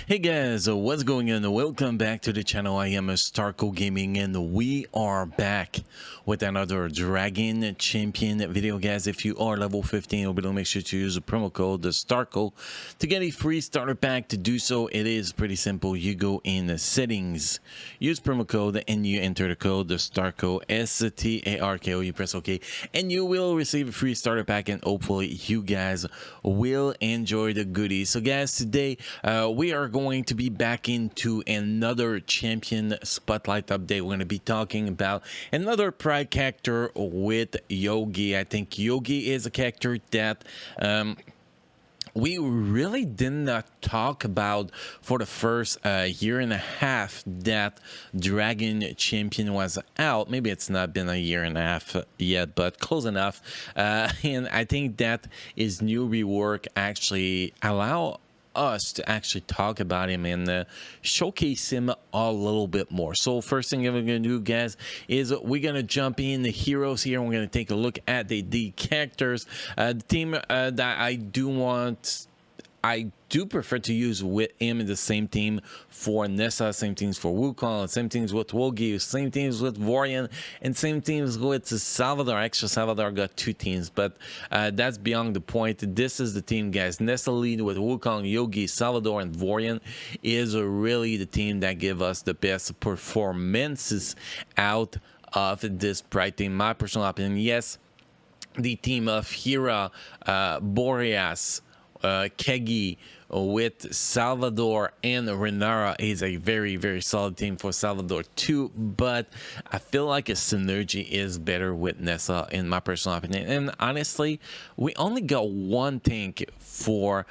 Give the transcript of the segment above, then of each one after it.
Hey guys, what's going on? Welcome back to the channel. I am Starco Gaming and we are back with another Dragon Champion video, guys. If you are level 15 or below, make sure to use the promo code the Starco to get a free starter pack. To do so, it is pretty simple. You go in the settings, use promo code, and you enter the code the Starco, STARKO. You press OK, and you will receive a free starter pack, and hopefully you guys will enjoy the goodies. So guys, today we are going to be back into another champion spotlight update. We're going to be talking about another pride character with Yogi. I think Yogi is a character that we really did not talk about for the first year and a half that Dragon Champion was out. Maybe it's not been a year and a half yet, but close enough. And I think that his new rework actually allow us to actually talk about him and showcase him a little bit more. So first thing we're gonna do, guys, is we're gonna jump in the heroes here, and we're gonna take a look at the characters. The team that I do prefer to use with him in the same team for Nessa, same teams for Wukong, same teams with Yogi, same teams with Vorian, and same teams with Salvador. Actually, Salvador got two teams, but that's beyond the point. This is the team, guys. Nessa lead with Wukong, Yogi, Salvador, and Vorian is really the team that give us the best performances out of this Pride team. My personal opinion, yes, the team of Hira, Boreas, Kegi with Salvador and Renara is a very solid team for Salvador too, but I feel like a synergy is better with Nessa in my personal opinion. And honestly, we only got one tank for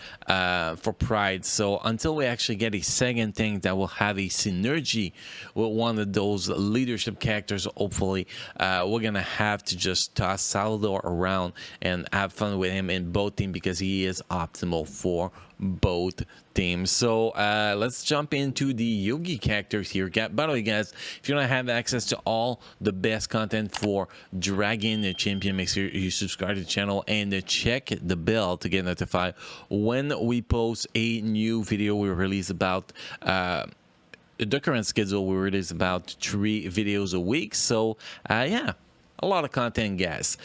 Pride, so until we actually get a second tank that will have a synergy with one of those leadership characters, hopefully we're gonna have to just toss Salvador around and have fun with him in both teams because he is optimal for both teams. So let's jump into the Yogi characters here. By the way, guys, if you don't have access to all the best content for Dragon Champion, make sure you subscribe to the channel and check the bell to get notified when we post a new video. We release about the current schedule, we release about 3 videos a week. So yeah, a lot of content, guys.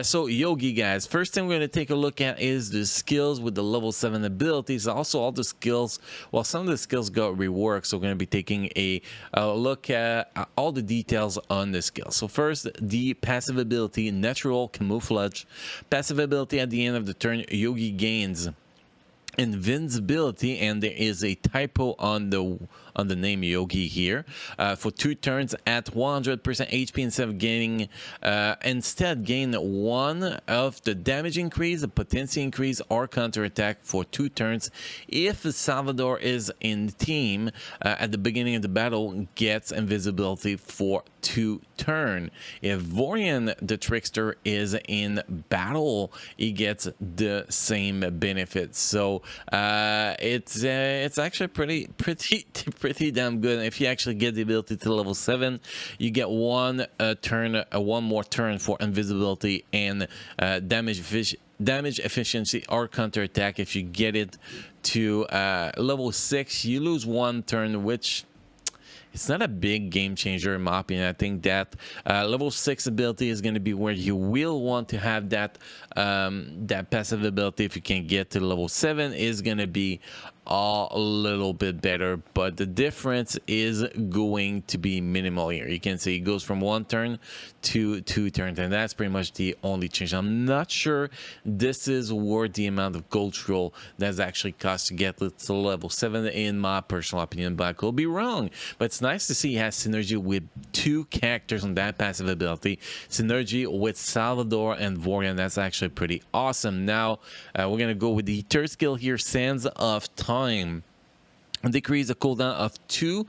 So Yogi, guys, first thing we're going to take a look at is the skills with the level 7 abilities. Also all the skills, well, some of the skills got reworked, so we're going to be taking a look at all the details on the skills. So first, the passive ability, natural camouflage. Passive ability, at the end of the turn, Yogi gains invincibility, and there is a typo on the name Yogi here, for 2 turns at 100% HP. Instead gain 1 of the damage increase, the potency increase, or counter attack for 2 turns. If Salvador is in the team at the beginning of the battle, gets invisibility for 2 turns. If Vorian the Trickster is in battle, he gets the same benefit. So it's actually pretty damn good. If you actually get the ability to level 7, you get one more turn for invisibility and damage efficiency or counter attack. If you get it to level 6, you lose 1 turn, which it's not a big game changer in my opinion. I think that level 6 ability is going to be where you will want to have that passive ability. If you can get to level 7, is going to be a little bit better, but the difference is going to be minimal here. You can see it goes from 1 turn to 2 turns, and that's pretty much the only change. I'm not sure this is worth the amount of gold roll that's actually cost to get to level 7 in my personal opinion, but I could be wrong. But it's nice to see he has synergy with 2 characters on that passive ability. Synergy with Salvador and Vorian, that's actually pretty awesome. Now we're gonna go with the third skill here, Sands of Time. Decrease the cooldown of 2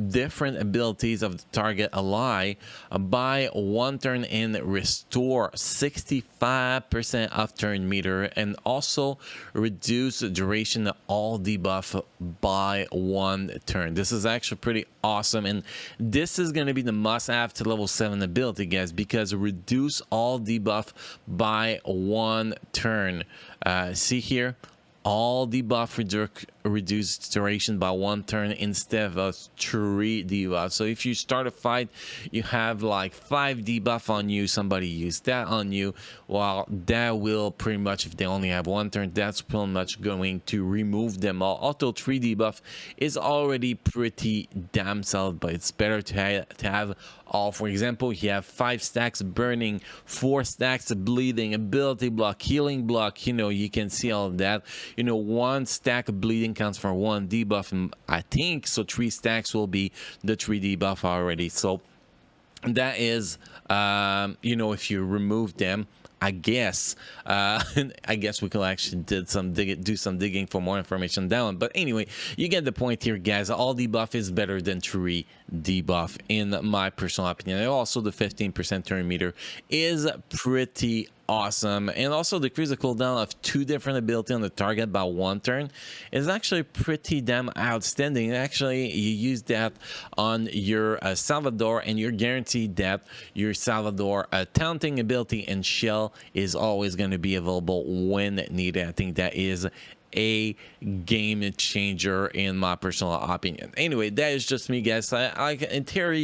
different abilities of the target ally by 1 turn and restore 65% of turn meter, and also reduce the duration of all debuff by 1 turn. This is actually pretty awesome, and this is going to be the must-have to level 7 ability, guys, because reduce all debuff by 1 turn. See here, all debuff reduced duration by 1 turn instead of 3 debuff. So if you start a fight, you have like 5 debuff on you, somebody used that on you, well, that will pretty much, if they only have 1 turn, that's pretty much going to remove them all. Although 3 debuff is already pretty damn solid, but it's better to have all. For example, you have 5 stacks burning, 4 stacks of bleeding, ability block, healing block, you know, you can see all of that. You know, 1 stack of bleeding counts for 1 debuff, and I think so 3 stacks will be the 3 debuff already. So that is, you know, if you remove them, I guess I guess we could actually do some digging for more information on that one. But anyway, you get the point here, guys. All debuff is better than 3 debuff in my personal opinion. And also the 15% turn meter is pretty awesome, and also decrease the cooldown of 2 different ability on the target by 1 turn is actually pretty damn outstanding. Actually, you use that on your Salvador, and you're guaranteed that your Salvador taunting ability and shell is always going to be available when needed. I think that is a game changer in my personal opinion. Anyway, that is just me, guys. In theory,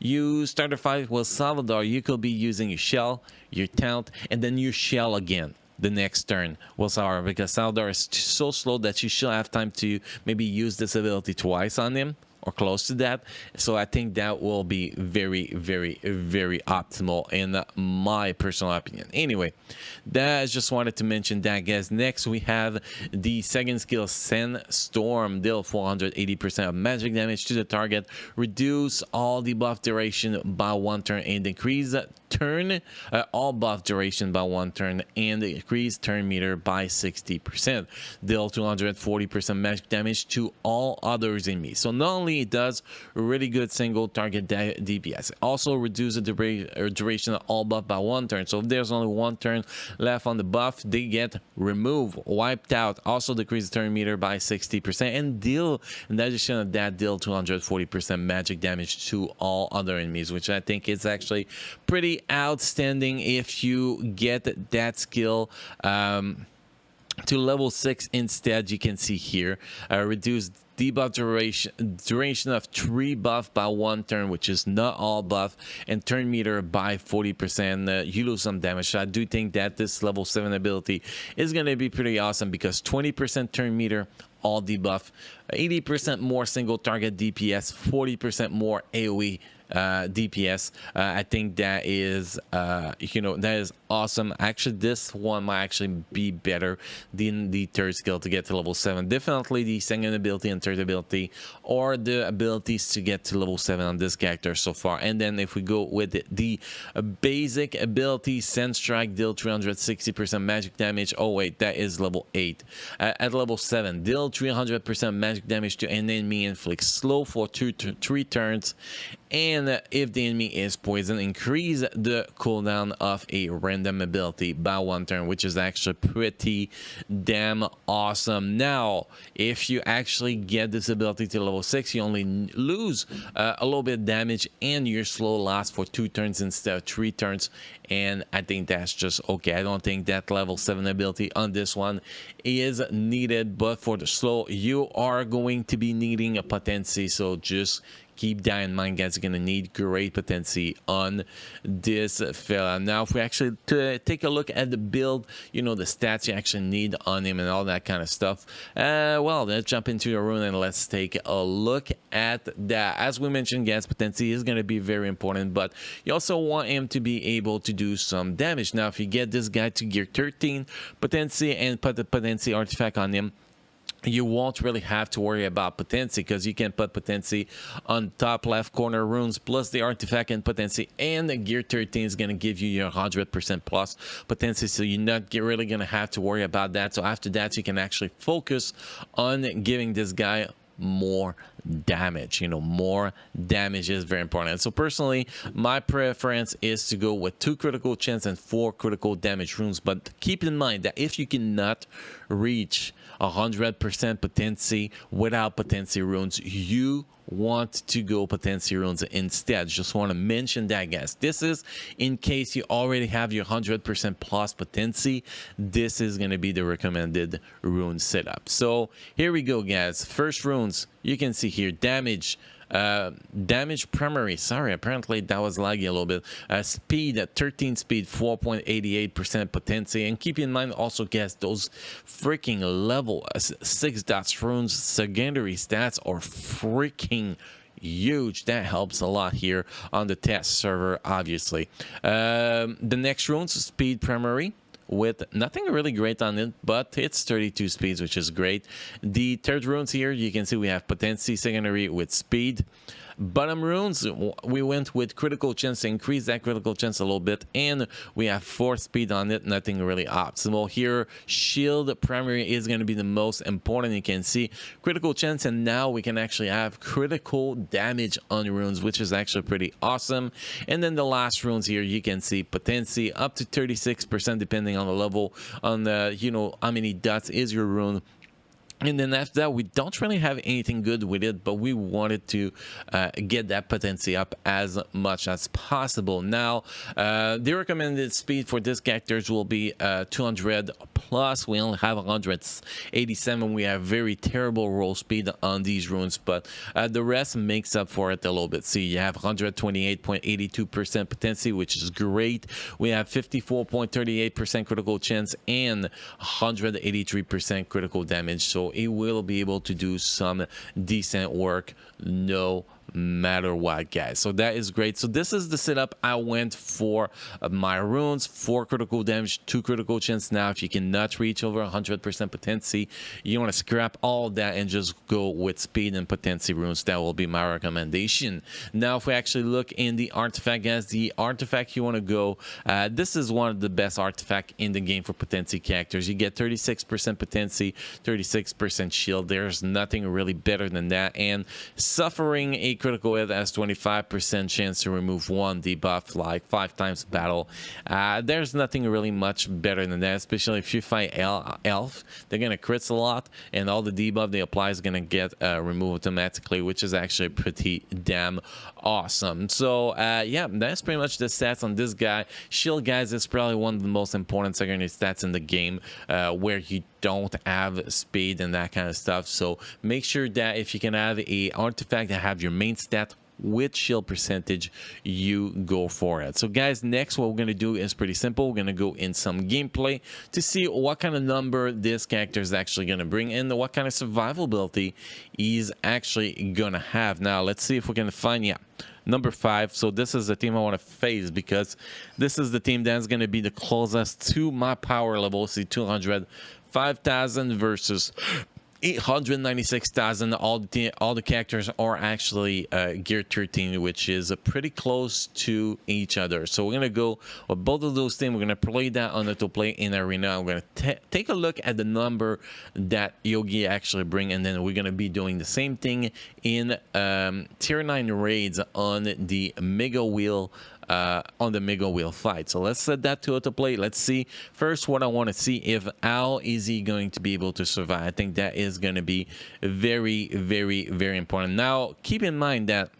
you start a fight with Salvador, you could be using your shell, your taunt, and then your shell again the next turn with Salvador, because Salvador is so slow that you should have time to maybe use this ability twice on him or close to that. So I think that will be very, very, very optimal in my personal opinion. Anyway, that I just wanted to mention that, guys. Next, we have the second skill, Sandstorm. Deal 480% of magic damage to the target, reduce all debuff duration by 1 turn, and increase all buff duration by 1 turn, and increase turn meter by 60%. Deal 240% magic damage to all others in me. So not only it does really good single target DPS, also reduce the duration of all buff by 1 turn. So if there's only 1 turn left on the buff, they get removed, wiped out. Also decrease the turn meter by 60%, and deal, in addition of that, deal 240% magic damage to all other enemies, which I think is actually pretty outstanding if you get that skill to level 6 instead. You can see here, reduce debuff duration of 3 buff by 1 turn, which is not all buff, and turn meter by 40%. You lose some damage. So I do think that this level 7 ability is going to be pretty awesome, because 20% turn meter, all debuff, 80% more single target DPS, 40% more AoE DPS. I think that is you know, that is awesome. Actually, this one might actually be better than the third skill to get to level 7. Definitely the second ability and third ability or the abilities to get to level 7 on this character so far. And then if we go with the basic ability, Sand Strike, deal 360% magic damage. Oh wait, that is level 8. At level 7, deal 300% magic damage to an enemy, inflict slow for 2 to 3 turns, and if the enemy is poisoned, increase the cooldown of a random ability by 1 turn, which is actually pretty damn awesome. Now, if you actually get this ability to level 6, you only lose a little bit of damage, and your slow lasts for 2 turns instead of 3 turns, and I think that's just okay. I don't think that level 7 ability on this one is needed, but for the slow, you are going to be needing a potency, so just keep that in mind, guys. You're gonna need great potency on this fella. Now, if we actually take a look at the build, you know, the stats you actually need on him and all that kind of stuff, well, let's jump into the rune and let's take a look at that. As we mentioned, guys, potency is going to be very important, but you also want him to be able to do some damage. Now, if you get this guy to gear 13 potency and put the potency artifact on him, you won't really have to worry about potency, because you can put potency on top left corner runes plus the artifact and potency, and the gear 13 is going to give you your 100% plus potency, so you're not really going to have to worry about that. So after that, you can actually focus on giving this guy more damage. You know, more damage is very important. So personally, my preference is to go with 2 critical chance and 4 critical damage runes, but keep in mind that if you cannot reach 100% potency without potency runes, you want to go potency runes instead. Just want to mention that, guys. This is in case you already have your 100% plus potency. This is going to be the recommended rune setup. So here we go, guys. First runes, you can see here, damage primary, sorry, apparently that was laggy a little bit. Speed at 13 speed, 4.88% potency, and keep in mind also, guys, those freaking level 6 dots runes secondary stats are freaking huge. That helps a lot here on the test server, obviously. The next runes, speed primary, with nothing really great on it, but it's 32 speeds, which is great. The third runes here, you can see we have potency secondary with speed. Bottom runes, we went with critical chance to increase that critical chance a little bit, and we have 4 speed on it, nothing really optimal here. Shield primary is going to be the most important. You can see critical chance, and now we can actually have critical damage on runes, which is actually pretty awesome. And then the last runes here, you can see potency up to 36% depending on the level, on the, you know, how many dots is your rune. And then after that, we don't really have anything good with it, but we wanted to get that potency up as much as possible. Now, the recommended speed for this characters will be 200 plus. We only have 187. We have very terrible roll speed on these runes, but the rest makes up for it a little bit. See, you have 128.82% potency, which is great. We have 54.38% critical chance and 183% critical damage. So it will be able to do some decent work no matter what, guys. So that is great. So this is the setup I went for my runes: 4 critical damage, 2 critical chance. Now if you cannot reach over 100% potency, you want to scrap all that and just go with speed and potency runes. That will be my recommendation. Now if we actually look in the artifact, guys, the artifact you want to go, this is one of the best artifact in the game for potency characters. You get 36% potency, 36% shield. There's nothing really better than that, and suffering a critical hit has 25% chance to remove 1 debuff, like 5 times battle. There's nothing really much better than that, especially if you fight elf. They're gonna crits a lot, and all the debuff they apply is gonna get removed automatically, which is actually pretty damn awesome. So yeah, that's pretty much the stats on this guy. Shield, guys, is probably one of the most important secondary stats in the game, where you don't have speed and that kind of stuff. So make sure that if you can have a artifact that have your main stat with shield percentage, you go for it. So guys, next what we're going to do is pretty simple. We're going to go in some gameplay to see what kind of number this character is actually going to bring in, what kind of survivability he's actually going to have. Now let's see if we can find, yeah, number 5. So this is the team I want to face, because this is the team that's going to be the closest to my power level. See, 200, 5,000 versus 896,000. All the characters are actually gear 13, which is pretty close to each other. So we're gonna go with both of those things. We're gonna play that on the play in arena. We're gonna take a look at the number that Yogi actually bring, and then we're gonna be doing the same thing in tier 9 raids on the mega wheel. Fight. So let's set that to autoplay. Let's see first what I want to see, if how is he going to be able to survive. I think that is going to be very, very, very important. Now keep in mind that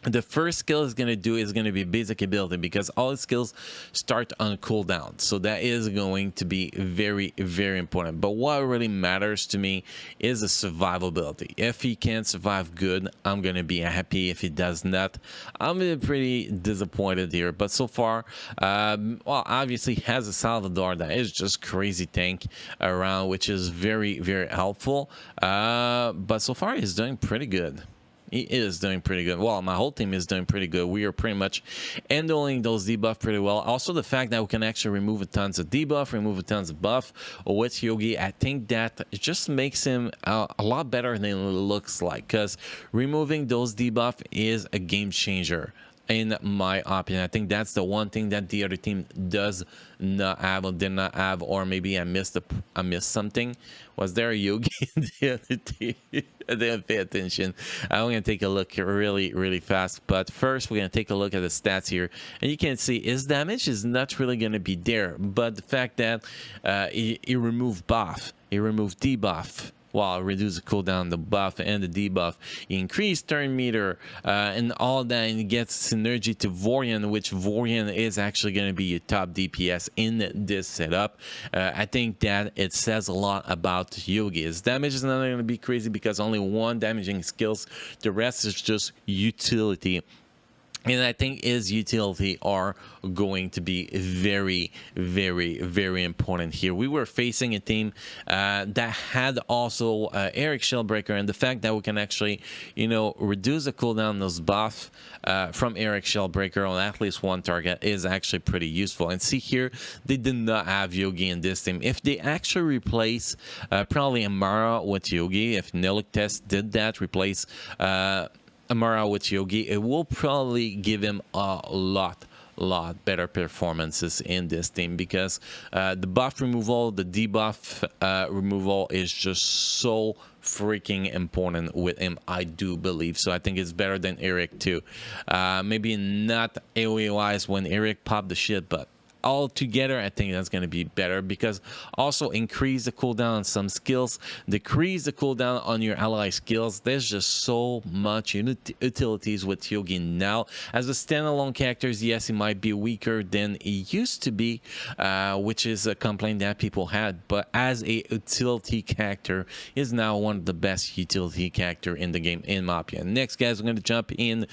the first skill is going to be basic ability, because all the skills start on cooldown. So that is going to be very, very important. But what really matters to me is the survivability. If he can survive, good, I'm going to be happy. If he does not, I'm pretty disappointed here. But so far, well, obviously he has a Salvador that is just crazy tank around, which is very, very helpful. But so far he's doing pretty good. He is doing pretty good. Well, my whole team is doing pretty good. We are pretty much handling those debuff pretty well. Also, the fact that we can actually remove tons of debuff, remove tons of buff with Yogi, I think that it just makes him a lot better than it looks like, because removing those debuff is a game changer, in my opinion. I think that's the one thing that the other team does not have, or did not have, or maybe I missed something. Was there a Yogi in the other team? I didn't pay attention. I'm going to take a look really, really fast. But first, we're going to take a look at the stats here. And you can see his damage is not really going to be there. But the fact that he removed buff, he removed debuff, while reduce the cooldown, the buff, and the debuff. Increase turn meter and all that, and it gets synergy to Vorian, which Vorian is actually going to be your top DPS in this setup. I think that it says a lot about Yogi. His damage is not going to be crazy because only one damaging skills. The rest is just utility. And I think his utility are going to be very, very, very important here. We were facing a team that had also Eric Shellbreaker, and the fact that we can actually, reduce the cooldown those buff from Eric Shellbreaker on at least one target is actually pretty useful. And see here, they did not have Yogi in this team. If they actually replace probably Amara with Yogi, if Nelictest did that, replace Amara with Yogi, it will probably give him a lot better performances in this team, because the buff removal, the debuff removal is just so freaking important with him, I do believe. So I think it's better than Eric too. Maybe not AoE wise when Eric popped the shit, but all together I think that's going to be better, because also increase the cooldown on some skills, decrease the cooldown on your ally skills. There's just so much utilities with Yogi now. As a standalone characters, yes, he might be weaker than he used to be, which is a complaint that people had, but as a utility character is now one of the best utility character in the game, in my opinion. Next, guys, we're going to jump in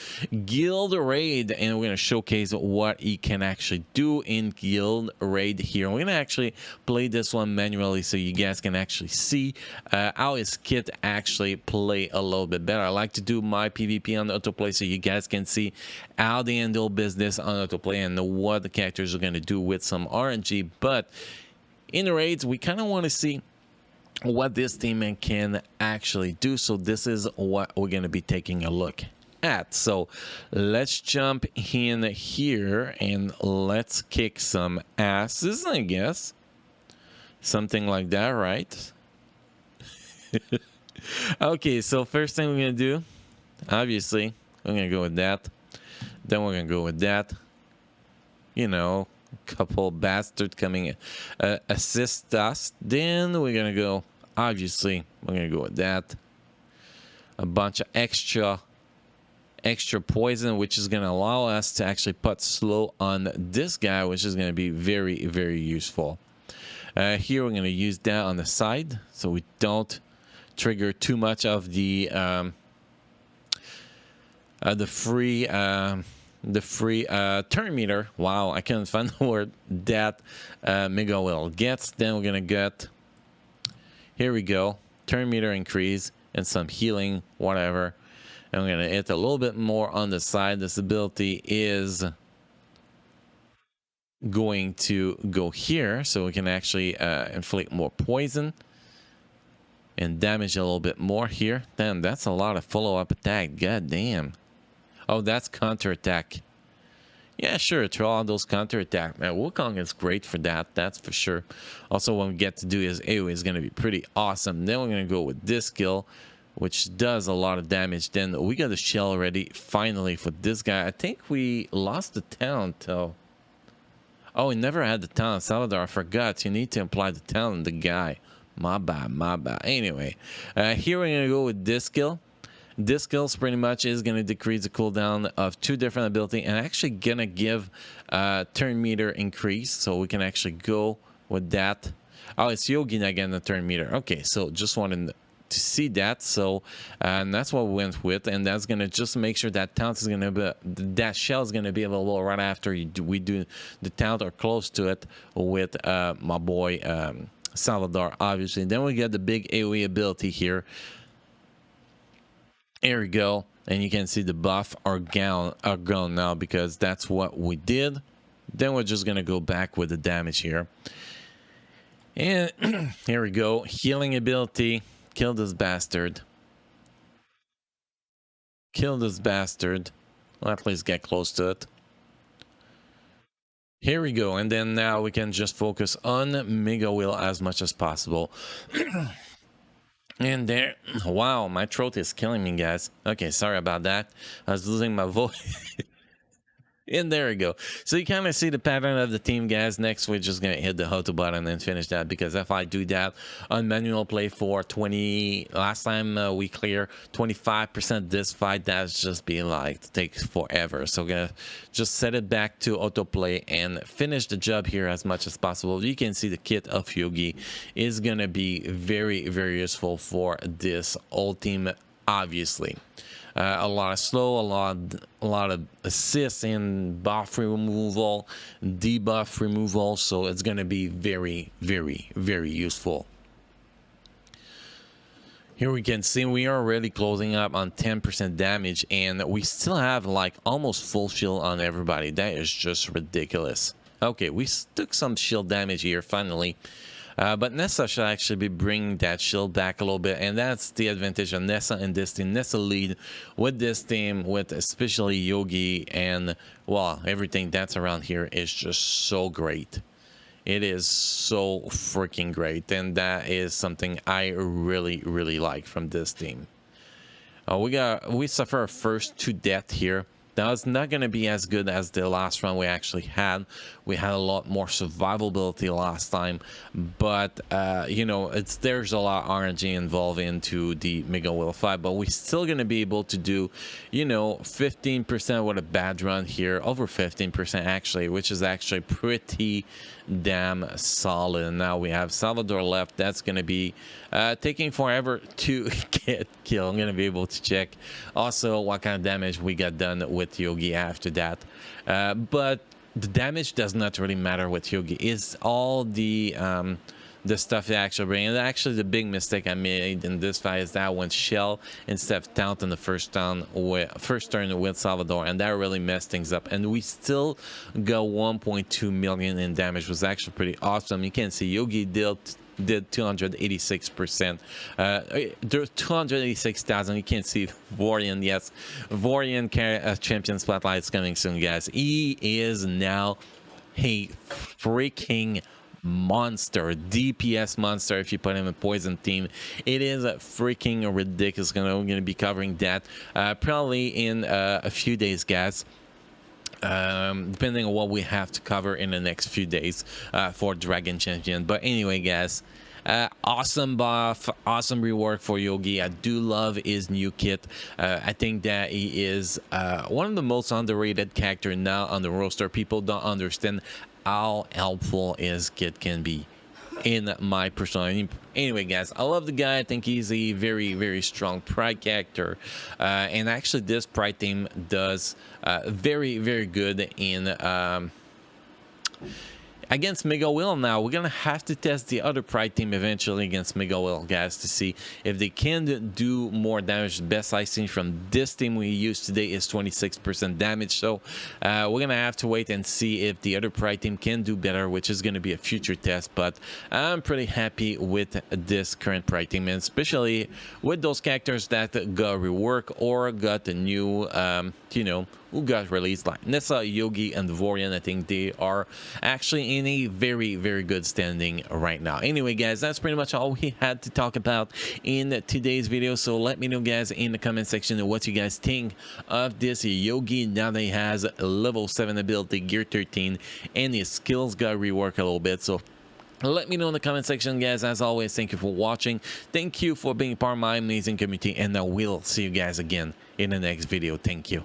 Guild Raid, and we're going to showcase what he can actually do in Guild Raid here. We're gonna actually play this one manually so you guys can actually see how his kit actually play a little bit better. I like to do my PvP on autoplay so you guys can see how they handle business on autoplay and what the characters are gonna do with some RNG. But in the raids, we kind of want to see what this team can actually do. So this is what we're gonna be taking a look at. So let's jump in here and let's kick some asses, I guess. Something like that, right? Okay, so first thing we're gonna do, obviously, we're gonna go with that. Then we're gonna go with that. Couple bastards coming assist us. Then we're gonna go, obviously, we're gonna go with that. A bunch of extra poison, which is going to allow us to actually put slow on this guy, which is going to be very, very useful. Here we're going to use that on the side so we don't trigger too much of the free turn meter. Wow, I can't find the word that Mega Will gets. Then we're going to get, here we go, turn meter increase and some healing, whatever. And we're going to hit a little bit more on the side. This ability is going to go here, so we can actually inflict more poison and damage a little bit more here. Damn, that's a lot of follow-up attack. God damn. Oh, that's counterattack. Yeah, sure, throw out those counterattack. Man, Wukong is great for that, that's for sure. Also, what we get to do is AoE is going to be pretty awesome. Then we're going to go with this skill, which does a lot of damage. Then we got the shell ready finally for this guy. I think we lost the talent though. Oh, we never had the talent. Salvador, I forgot. You need to apply the talent the guy. My bad, my bad. Anyway, here we're gonna go with this skill. This skill pretty much is gonna decrease the cooldown of 2 different ability and actually gonna give turn meter increase, so we can actually go with that. Oh, it's Yogi again, the turn meter. Okay, so just wanted to see that, so and that's what we went with, and that's gonna just make sure that talent is gonna be, that shell is gonna be available right after we do the talent or close to it with my boy Salvador, obviously. Then we get the big AoE ability here. Here we go, and you can see the buff are gone now because that's what we did. Then we're just gonna go back with the damage here, and here we go, healing ability. Kill this bastard. Kill this bastard. Well, at least get close to it. Here we go. And then now we can just focus on Mega Will as much as possible. And there. Wow, my throat is killing me, guys. Okay, sorry about that. I was losing my voice. And there we go. So you kind of see the pattern of the team, guys. Next, we're just going to hit the auto button and finish that, because if I do that on manual play for 20, last time we clear 25% this fight, that's just be like, takes forever. So we're going to just set it back to autoplay and finish the job here as much as possible. You can see the kit of Yogi is going to be very, very useful for this whole team, obviously. A lot of slow, a lot of assists and buff removal, debuff removal. So it's going to be very, very, very useful. Here we can see we are already closing up on 10% damage, and we still have like almost full shield on everybody. That is just ridiculous. Okay, we took some shield damage here finally. But Nessa should actually be bringing that shield back a little bit, and that's the advantage of Nessa in this team. Nessa lead with this team, with especially Yogi, and well, everything that's around here is just so great. It is so freaking great, and that is something I really, really like from this team. We suffer our first 2 deaths here. Now, it's not going to be as good as the last run we actually had. We had a lot more survivability last time, but you know, there's a lot of RNG involved into the Mega Wheel fight, but we're still going to be able to do, you know, 15% with a bad run here, over 15% actually, which is actually pretty damn solid. Now we have Salvador left. That's going to be taking forever to get killed. I'm going to be able to check also what kind of damage we got done with Yogi after that, but the damage does not really matter with Yogi. It's all the stuff they actually bring. And actually, the big mistake I made in this fight is that I went Shell instead of Taunt in the first turn with Salvador, and that really messed things up. And we still got 1.2 million in damage, which was actually pretty awesome. You can see Yogi did 286%. 286,000. You can't see Vorian. Yes, Vorian champion spotlight is coming soon, guys. He is now a freaking monster, DPS monster. If you put him in poison team, it is freaking ridiculous. We're gonna be covering that probably in a few days, guys. Depending on what we have to cover in the next few days for Dragon Champion. But anyway, guys, awesome buff, awesome rework for Yogi. I do love his new kit. I think that he is one of the most underrated character now on the roster. People don't understand how helpful his kit can be, in my personal opinion. Anyway, guys, I love the guy. I think he's a very, very strong Pride character, and actually this Pride team does very, very good in against Mega Will. Now we're gonna have to test the other Pride team eventually against Mega Will, guys, to see if they can do more damage. The best I seen from this team we used today is 26% damage, so we're gonna have to wait and see if the other Pride team can do better, which is gonna be a future test. But I'm pretty happy with this current Pride team, and especially with those characters that got rework or got a new you know, who got released, like Nessa, Yogi, and Vorian. I think they are actually in a very, very good standing right now. Anyway, guys, that's pretty much all we had to talk about in today's video. So let me know, guys, in the comment section what you guys think of this Yogi now that he has level 7 ability, gear 13, and his skills got reworked a little bit. So let me know in the comment section, guys. As always, thank you for watching. Thank you for being part of my amazing community, and I will see you guys again in the next video. Thank you.